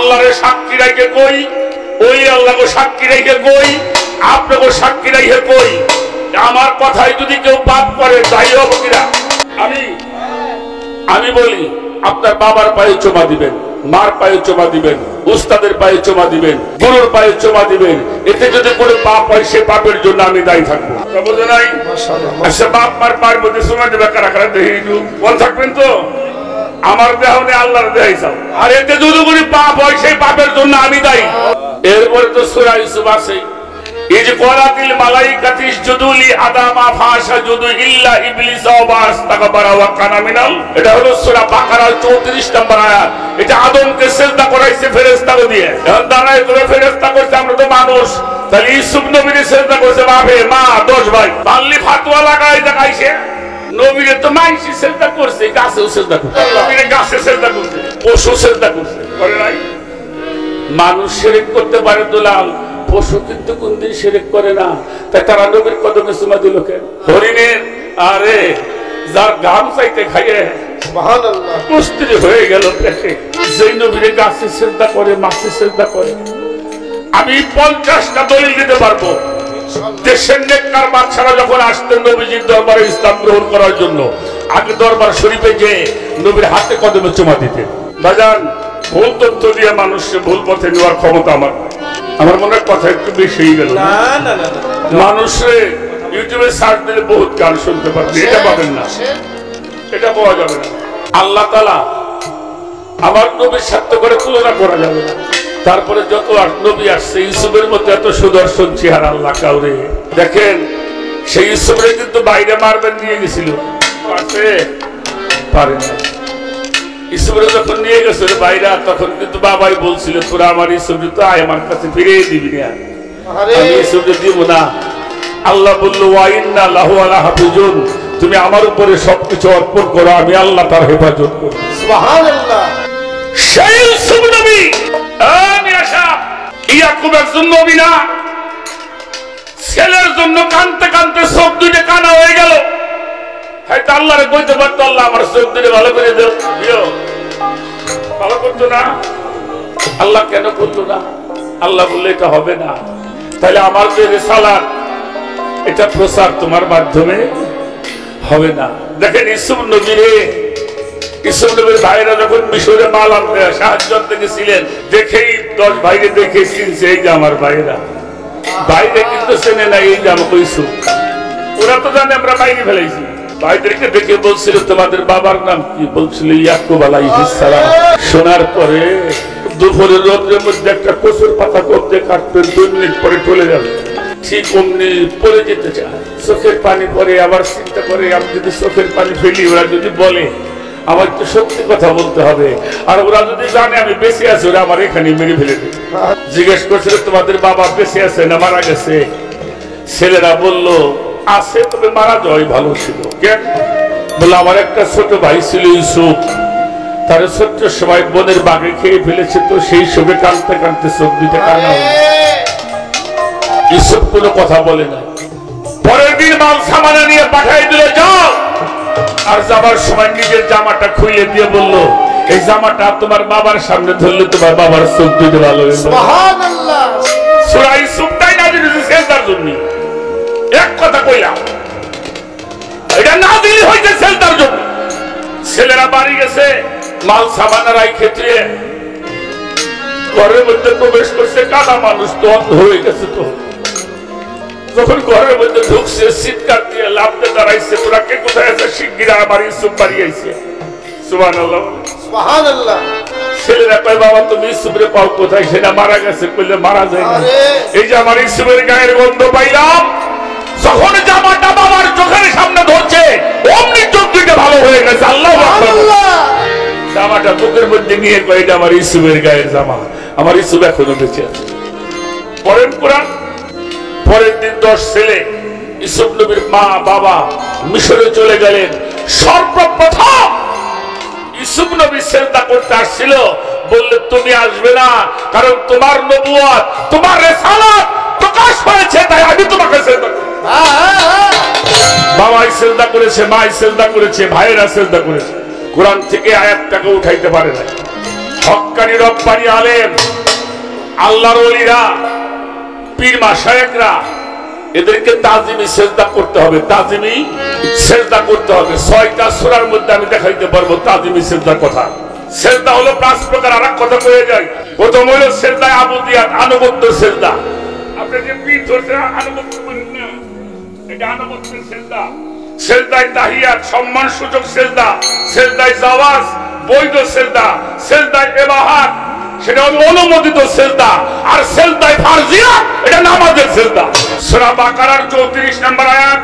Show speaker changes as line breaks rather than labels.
আল্লাহরে সাক্ষী রাখে কই, ওই আল্লাহকে সাক্ষী রেখে কই, আপনাকে সাক্ষী রেখে কই। আমার কথায় যদি কেউ পাপ করে তাই হবো কিনা? আমি বলি আপনার বাবার পায়ে চুমা দিবেন, মার পায়ে চুমা দিবেন, উস্তাদের পায়ে চুমা দিবেন, গুরুর পায়ে চুমা দিবেন। এতে যদি কোনো পাপ হয় সে পাপের জন্য আমি দায়ী থাকবো। বুঝে নাই? আচ্ছা, বাপ মার পায়ের মধ্যে চুমা দিবে কারা কারা দেখে বল থাকবেন তো? আমার দেহ নেই, আল্লাহর দেহ চাও। আর এতে যদি কোনো পাপ হয় সেই পাপের জন্য আমি দায়ী। এরপরে তো সূরা ইউসুফ আছে, এই যে কলাতিল মালাইকাতি ইসজুদু লি আদামা ফাসাজুদু ইল্লা ইবলিস ওয়া আস্তাকবারা ওয়া কানা মিনাল। এটা হলো সূরা বাকারার 34 নম্বর আয়াত। এটা আদমকে সিজদা করাইছে ফেরেশতাকে দিয়ে। এখন দাঁড়ায় করে ফেরেশতা করছে, আমরা তো মানুষ, তাহলে ইউসুফ নবীর সিজদা করছে বাপে মা 10 ভাই। বাল্লি ফাতোয়া লাগাই দেখাইছে, নবীরে তো মাইসি সিজদা করছে, গাছেও সিজদা করছে, নবীরে গাছে সিজদা করছে, পশু সিজদা করছে, করে নাই? মানুষ শিরক করতে পারে দুলাল, পশু কিন্তু কোনদিন শিরক করে না। তাই তারা নবীর কদমে চুমা দিল কেন? হরিণের আরে যার গাম চাইতে খাইয়ে সুবহানাল্লাহ কুস্তি হয়ে গেল পেটে, যেই নবীরে গাছে সিজদা করে, মাছে সিজদা করে। আমি 50টা দলিল দিতে পারবো। দেশের নেককার বাদশারা যখন আসতেন নবীজির দরবারে ইসলাম গ্রহণ করার জন্য, আগে দরবার শরীফে যে নবীর হাতে কদমে চুমা দিতেন। বাজান, ভুল তথ্য দিয়ে মানুষকে ভুল পথে নেওয়ার ক্ষমতা আমার মনে হয় কথা একটু বেশি হয়ে গেল। মানুষে ইউটিউবে সার্চ দিলে বহুত গান শুনতে পারবে, এটা পাবেন না, এটা পাওয়া যাবে না। আল্লাহ তাআলা আমার নবীর সাথে করে তুলনা করা যাবে না। তারপরে যত নবী আসছে, ইউসুফের মধ্যে এত সুদর্শন চেহারা আল্লাহ কাউরে দেখেন। সেই ইউসুফরে কিন্তু বাইরে মারবেন নিয়ে গেছিল, পারে না। ইউসুফরে যখন নিয়ে গেছিল বাইরে, তখন কিন্তু বাবাই বলছিল তোরা আমার ইউসুফরে তো আয় আমার কাছে ফিরিয়ে দিবি না, আমি ইউসুফরে দিব না। আল্লাহ বলল ওয়া ইন্না লাহু আলা হাফিজুন, তুমি আমার উপরে সবকিছু অর্পণ করো, আমি আল্লাহ তার হেফাজত করব। সুবহানাল্লাহ। সেই ইউসুফ নবী, আমি আশা ইয়াকুব একজন নবী না, ছেলের জন্য কাঁদতে কাঁদতে চোখ দুইটা কানা হয়ে গেল। হয়তো আল্লাহরে কইতে পারতো, আল্লাহ আমার চোখ দুটো ভালো করে দাও, ভালো করতো না। আল্লাহ কেন করতো না? আল্লাহ বললে এটা হবে না। তাহলে আমার যে রিসালাত, এটা প্রচার তোমার মাধ্যমে হবে না। দেখেন ইউসুফ নবীরে, ইউসুফ নবীর ভাইরা যখন মিশরে মাল আনতে সাহায্য গেছিলেন, দেখেই 10 ভাইরে দেখে চিনছে এই যে আমার ভাইরা। বাইরে কিন্তু চেনে না এই যে আমাকে ইউসুফ। ওরা তো জানে আমরা বাইরে ফেলাইছি। ভাইদেরকে দেখে বলছিল তোমাদের বাবার নাম কি? বলছিল ইয়াকুব আলাইহিস সালাম। শোনার পরে দুপুরের রোদের মধ্যে একটা কচুর পাতা কবজে কাটতেন, 2 মিনিট পরে চলে যাবে। ঠিক অমনি পড়ে যেতে চায়, চোখের পানি পরে আবার চিন্তা করে আমি যদি চোখের পানি ফেলি, ওরা যদি বলে আমার তো সত্যি কথা বলতে হবে, আর ওরা যদি জানে আমি বেঁচে আছি, ওরা আমার এখানে মেরে ফেলে দেবে। জিজ্ঞেস করছিল তোমাদের বাবা বেঁচে আছে না মারা গেছে? ছেলেরা বলল আছে, তবে মারা যাওয়াই ভালো ছিল। কেন? বললো আমার একটা ছোট ভাই ছিল ইউসুফ, তার ছোট্ট সময় বনের বাঘে খেয়ে ফেলেছে, তো সেই সবে কাঁদতে কাঁদতে চোখ দুইটা কান্না হলো। ইউসুফ কোনো কথা বলে না। পরের দিন মাল সামানা নিয়ে পাঠাই দিল, যাও। আর যাবার সময় নিজের জামাটা খুলে দিয়ে বলল এই জামাটা তোমার বাবার সামনে ধরলে তোমার বাবার চোখ দুটো ভালো হয়ে যাবে। সুবহানাল্লাহ। সূরা ইউসুফটাই নাযিল হয়েছে সেজদার জন্য। এক কথা কইলাম, এটা নাযিল হয়েছে সেজদার জন্য। ছেলেরা বাড়ি গেছে, মাল সামানা রাইখে দিয়ে ঘরের মধ্যে প্রবেশ করছে। কাদা মানুষ তো অন্ধ হয়ে গেছে, তো যখন ঘরের মধ্যে ঢুকছে চিৎকার দিয়ে লাফতে দাঁড়াইছে, তোরা কে কোথায় আছে? শিগগির আমার ইউসুফ বাড়ি আইছে। সুবহানাল্লাহ, সুবহানাল্লাহ। ছেলেরা কয় বাবা তুমি ইউসুফরে পাও কোথায়? সেটা মারা গেছে। কইলে মারা যায় না, এই যে আমার ইউসুফের গায়ের গন্ধ পাইলাম। যখন জামাটা বাবার চোখের সামনে ধরছে, অমনি চোখ দুইটা ভালো হয়ে গেছে। আল্লাহু আকবার। জামাটা বুকের মধ্যে নিয়ে কয় এটা আমার ইউসুফের গায়ের জামা, আমার ইউসুফ এখনো বেঁচে আছে। পরের কোরআন। পরের দিন 10 ছেলে ইউসুফ নবীর মা বাবা মিশরে চলে গেলেন। সর্বপ্রথম ইউসুফ নবী সিজদা করতে আসছিল, বললে তুমি আসবে না, কারণ তোমার নবুয়ত, তোমার রিসালাত প্রকাশ হয়েছে, তাই আমি তোমাকে সিজদা করব। বাবাই সিজদা করেছে, মাই সিজদা করেছে, ভাইয়েরা সিজদা করেছে। কোরআন থেকে আয়াতটাকে উঠাইতে পারে না। হক্কানি রব্বানি আলেম, আল্লাহর ওলিরা, পীর মাশায়েখরা, এদেরকে তাজিমি সেজদা করতে হবে। তাজিমি সেজদা করতে হবে। 6টা সূরার মধ্যে আমি দেখাইতে পারবো তাজিমি সেজদার কথা। সেজদা হলো 5 প্রকার। আরেক কথা কয়ে যায়, প্রথম হলো সেজদা আবুদিয়াত, আনুগত্য সেজদা। আপনি যে পীর ধরতে আনুগত্য করেন না, এটা আনুগত্যের সেজদা। সেজদায় তাহিয়াত, সম্মান সূচক সেজদা। সেজদায় জাওয়াজ, বৈধ সেজদা। সেজদায় ইবাহাত, সেটা হলো অনুমোদিত সেজদা। আর সেজদায় ফারজিয়াত, এটা নামাজের সেজদা। সূরা বাকারার 34 নম্বর আয়াত।